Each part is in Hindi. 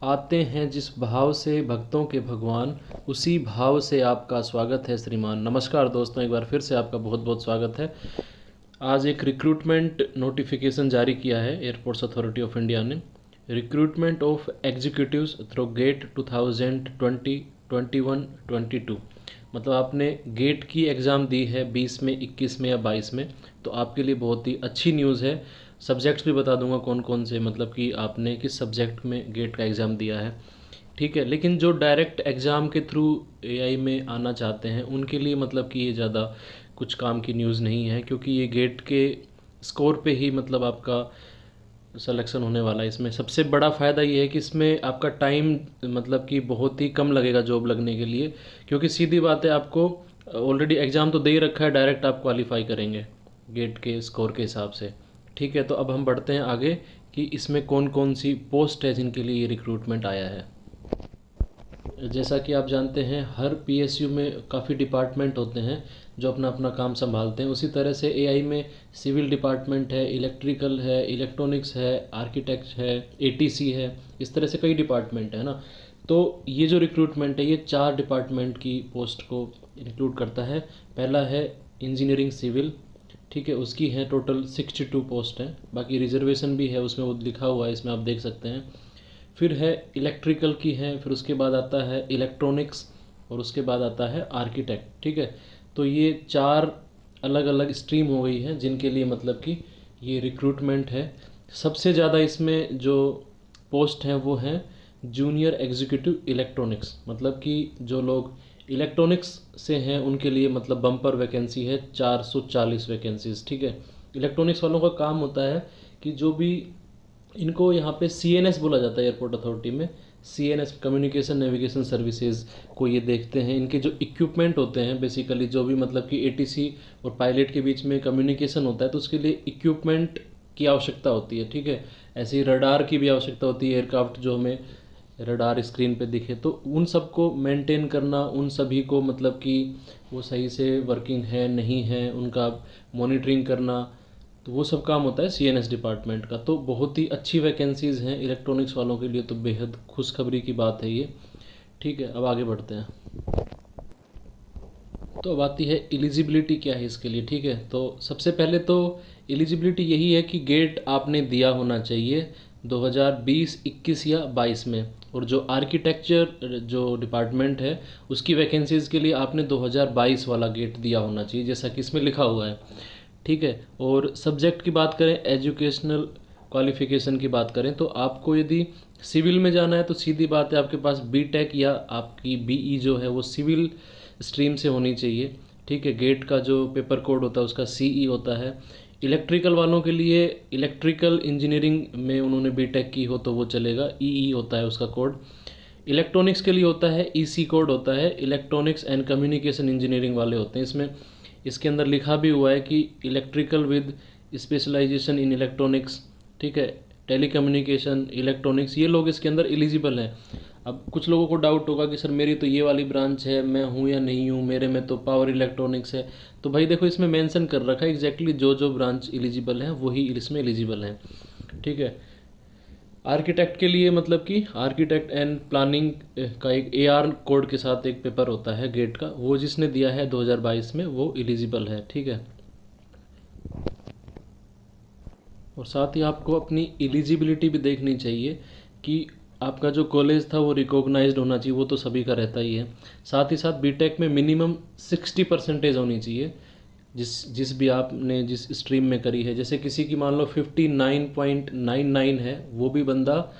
आते हैं जिस भाव से भक्तों के भगवान, उसी भाव से आपका स्वागत है श्रीमान। नमस्कार दोस्तों, एक बार फिर से आपका बहुत बहुत स्वागत है। आज एक रिक्रूटमेंट नोटिफिकेशन जारी किया है एयरपोर्ट्स अथॉरिटी ऑफ इंडिया ने। Recruitment of executives through GATE 2020-21-22। मतलब आपने गेट की एग्ज़ाम दी है 20 में, 21 में या 22 में, तो आपके लिए बहुत ही अच्छी न्यूज़ है। सब्जेक्ट्स भी बता दूंगा कौन कौन से, मतलब कि आपने किस सब्जेक्ट में गेट का एग्ज़ाम दिया है, ठीक है। लेकिन जो डायरेक्ट एग्ज़ाम के थ्रू एआई में आना चाहते हैं उनके लिए मतलब कि ये ज़्यादा कुछ काम की न्यूज़ नहीं है, क्योंकि ये गेट के स्कोर पे ही मतलब आपका सिलेक्शन होने वाला है। इसमें सबसे बड़ा फ़ायदा ये है कि इसमें आपका टाइम मतलब कि बहुत ही कम लगेगा जॉब लगने के लिए, क्योंकि सीधी बात है, आपको ऑलरेडी एग्ज़ाम तो दे ही रखा है, डायरेक्ट आप क्वालिफाई करेंगे गेट के स्कोर के हिसाब से, ठीक है। तो अब हम बढ़ते हैं आगे कि इसमें कौन कौन सी पोस्ट है जिनके लिए ये रिक्रूटमेंट आया है। जैसा कि आप जानते हैं, हर पीएसयू में काफ़ी डिपार्टमेंट होते हैं जो अपना अपना काम संभालते हैं। उसी तरह से एआई में सिविल डिपार्टमेंट है, इलेक्ट्रिकल है, इलेक्ट्रॉनिक्स है, आर्किटेक्ट है, एटीसी है, इस तरह से कई डिपार्टमेंट है ना। तो ये जो रिक्रूटमेंट है ये 4 डिपार्टमेंट की पोस्ट को इंक्लूड करता है। पहला है इंजीनियरिंग सिविल, ठीक है, उसकी है टोटल 62 पोस्ट है। बाकी रिजर्वेशन भी है उसमें, वो लिखा हुआ है इसमें, आप देख सकते हैं। फिर है इलेक्ट्रिकल की है, फिर उसके बाद आता है इलेक्ट्रॉनिक्स, और उसके बाद आता है आर्किटेक्ट, ठीक है। तो ये 4 अलग अलग स्ट्रीम हो गई हैं जिनके लिए मतलब कि ये रिक्रूटमेंट है। सबसे ज़्यादा इसमें जो पोस्ट हैं वो हैं जूनियर एग्जीक्यूटिव इलेक्ट्रॉनिक्स, मतलब कि जो लोग इलेक्ट्रॉनिक्स से हैं उनके लिए मतलब बम्पर वैकेंसी है, 440 वैकेंसीज, ठीक है। इलेक्ट्रॉनिक्स वालों का काम होता है कि जो भी इनको यहाँ पे सीएनएस बोला जाता है एयरपोर्ट अथॉरिटी में, सीएनएस कम्युनिकेशन नेविगेशन सर्विसेज को ये देखते हैं। इनके जो इक्विपमेंट होते हैं बेसिकली, जो भी मतलब कि एटीसी और पायलट के बीच में कम्युनिकेशन होता है, तो उसके लिए इक्विपमेंट की आवश्यकता होती है, ठीक है। ऐसे ही रडार की भी आवश्यकता होती है, एयरक्राफ्ट जो हमें रडार स्क्रीन पे दिखे, तो उन सबको मेंटेन करना, उन सभी को मतलब कि वो सही से वर्किंग है नहीं है उनका मॉनिटरिंग करना, तो वो सब काम होता है सीएनएस डिपार्टमेंट का। तो बहुत ही अच्छी वैकेंसीज़ हैं इलेक्ट्रॉनिक्स वालों के लिए, तो बेहद खुशखबरी की बात है ये, ठीक है। अब आगे बढ़ते हैं। तो अब आती है एलिजिबिलिटी क्या है इसके लिए, ठीक है। तो सबसे पहले तो एलिजिबिलिटी यही है कि गेट आपने दिया होना चाहिए 2020, 21 या 22 में। और जो आर्किटेक्चर जो डिपार्टमेंट है उसकी वैकेंसीज़ के लिए आपने 2022 वाला गेट दिया होना चाहिए, जैसा कि इसमें लिखा हुआ है, ठीक है। और सब्जेक्ट की बात करें, एजुकेशनल क्वालिफ़िकेशन की बात करें, तो आपको यदि सिविल में जाना है तो सीधी बात है, आपके पास बीटेक या आपकी बीई जो है वो सिविल स्ट्रीम से होनी चाहिए, ठीक है। गेट का जो पेपर कोड होता है उसका सीई होता है। इलेक्ट्रिकल वालों के लिए इलेक्ट्रिकल इंजीनियरिंग में उन्होंने बीटेक की हो तो वो चलेगा, ईई होता है उसका कोड। इलेक्ट्रॉनिक्स के लिए होता है ईसी कोड होता है, इलेक्ट्रॉनिक्स एंड कम्युनिकेशन इंजीनियरिंग वाले होते हैं इसमें। इसके अंदर लिखा भी हुआ है कि electrical with specialisation in electronics, ठीक है, टेलीकम्युनिकेशन, इलेक्ट्रॉनिक्स, ये लोग इसके अंदर एलिजिबल हैं। अब कुछ लोगों को डाउट होगा कि सर मेरी तो ये वाली ब्रांच है, मैं हूँ या नहीं हूँ, मेरे में तो पावर इलेक्ट्रॉनिक्स है। तो भाई देखो, इसमें मेंशन कर रखा है एग्जैक्टली जो जो ब्रांच एलिजिबल है वही इसमें एलिजिबल हैं, ठीक है। आर्किटेक्ट के लिए मतलब कि आर्किटेक्ट एंड प्लानिंग का एक एआर कोड के साथ एक पेपर होता है गेट का, वो जिसने दिया है 2022 में वो एलिजिबल है, ठीक है। और साथ ही आपको अपनी एलिजिबिलिटी भी देखनी चाहिए कि आपका जो कॉलेज था वो रिकॉग्नाइज्ड होना चाहिए, वो तो सभी का रहता ही है। साथ ही साथ बीटेक में मिनिमम 60% होनी चाहिए, जिस जिस भी आपने जिस स्ट्रीम में करी है। जैसे किसी की मान लो 59.99 है, वो भी बंदा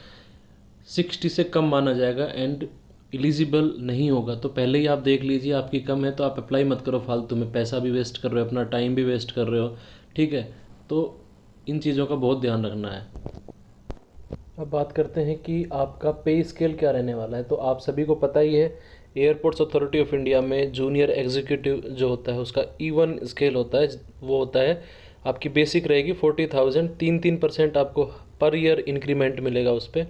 60 से कम माना जाएगा एंड एलिजिबल नहीं होगा। तो पहले ही आप देख लीजिए, आपकी कम है तो आप अप्लाई मत करो फालतू में, पैसा भी वेस्ट कर रहे हो, अपना टाइम भी वेस्ट कर रहे हो, ठीक है। तो इन चीज़ों का बहुत ध्यान रखना है। अब बात करते हैं कि आपका पे स्केल क्या रहने वाला है। तो आप सभी को पता ही है, एयरपोर्ट्स अथॉरिटी ऑफ इंडिया में जूनियर एग्जीक्यूटिव जो होता है उसका E1 स्केल होता है, वो होता है आपकी बेसिक रहेगी 40,000, 3% आपको पर ईयर इंक्रीमेंट मिलेगा उस पर,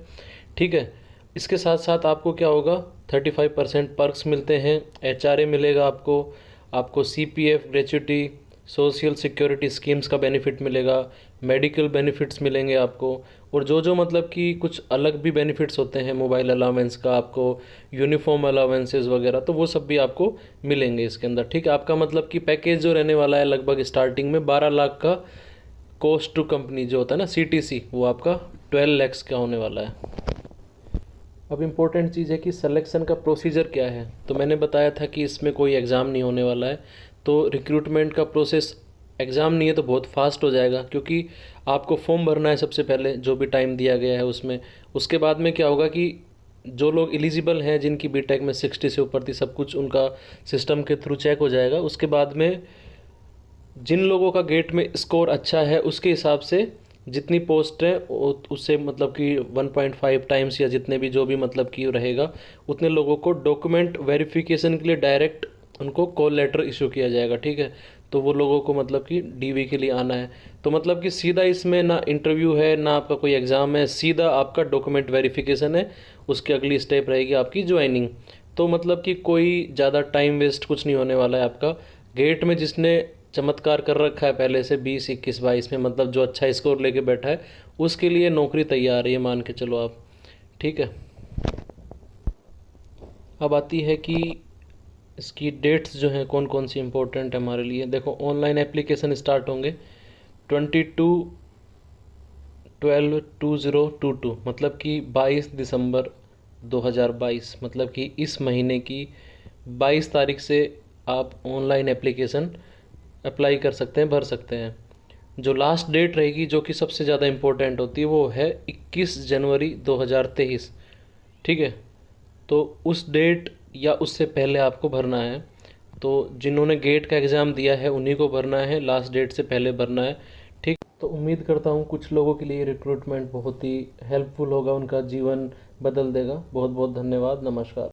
ठीक है। इसके साथ साथ आपको क्या होगा, 35% पर्क्स मिलते हैं, HRA मिलेगा आपको CPF gratuity, social security schemes का बेनिफिट मिलेगा, मेडिकल बेनिफिट्स मिलेंगे आपको, और जो जो मतलब कि कुछ अलग भी बेनिफिट्स होते हैं मोबाइल अलाउंस का, आपको यूनिफॉर्म अलाउंसेस वगैरह, तो वो सब भी आपको मिलेंगे इसके अंदर। ठीक है, आपका मतलब कि पैकेज जो रहने वाला है लगभग स्टार्टिंग में 12 लाख का, कॉस्ट टू कंपनी जो होता है ना CTC, वो आपका 12 लैक्स का होने वाला है। अब इम्पोर्टेंट चीज़ है कि सिलेक्शन का प्रोसीजर क्या है। तो मैंने बताया था कि इसमें कोई एग्ज़ाम नहीं होने वाला है, तो रिक्रूटमेंट का प्रोसेस, एग्ज़ाम नहीं है तो बहुत फास्ट हो जाएगा, क्योंकि आपको फॉर्म भरना है सबसे पहले, जो भी टाइम दिया गया है उसमें। उसके बाद में क्या होगा कि जो लोग एलिजिबल हैं, जिनकी बीटेक में 60 से ऊपर थी, सब कुछ उनका सिस्टम के थ्रू चेक हो जाएगा। उसके बाद में जिन लोगों का गेट में स्कोर अच्छा है, उसके हिसाब से जितनी पोस्ट है उससे मतलब कि 1.5 टाइम्स या जितने भी जो भी मतलब कि रहेगा, उतने लोगों को डॉक्यूमेंट वेरिफिकेशन के लिए डायरेक्ट उनको कॉल लेटर इशू किया जाएगा। ठीक है, तो वो लोगों को मतलब कि DV के लिए आना है। तो मतलब कि सीधा इसमें ना इंटरव्यू है ना आपका कोई एग्ज़ाम है, सीधा आपका डॉक्यूमेंट वेरिफिकेशन है। उसकी अगली स्टेप रहेगी आपकी ज्वाइनिंग। तो मतलब कि कोई ज़्यादा टाइम वेस्ट कुछ नहीं होने वाला है आपका। गेट में जिसने चमत्कार कर रखा है पहले से 20, 21, 22 में, मतलब जो अच्छा स्कोर लेके बैठा है, उसके लिए नौकरी तैयार है, ये मान के चलो आप। ठीक है, अब आती है कि इसकी डेट्स जो हैं कौन कौन सी इंपॉर्टेंट है हमारे लिए। देखो, ऑनलाइन एप्लीकेशन स्टार्ट होंगे 22/12/2022, मतलब कि 22 दिसंबर 2022, मतलब कि इस महीने की 22 तारीख से आप ऑनलाइन एप्लीकेशन अप्लाई कर सकते हैं, भर सकते हैं। जो लास्ट डेट रहेगी, जो कि सबसे ज़्यादा इम्पोर्टेंट होती है, वो है 21 जनवरी 2023। ठीक है, तो उस डेट या उससे पहले आपको भरना है। तो जिन्होंने गेट का एग्ज़ाम दिया है उन्हीं को भरना है, लास्ट डेट से पहले भरना है। ठीक, तो उम्मीद करता हूँ कुछ लोगों के लिए रिक्रूटमेंट बहुत ही हेल्पफुल होगा, उनका जीवन बदल देगा। बहुत बहुत धन्यवाद, नमस्कार।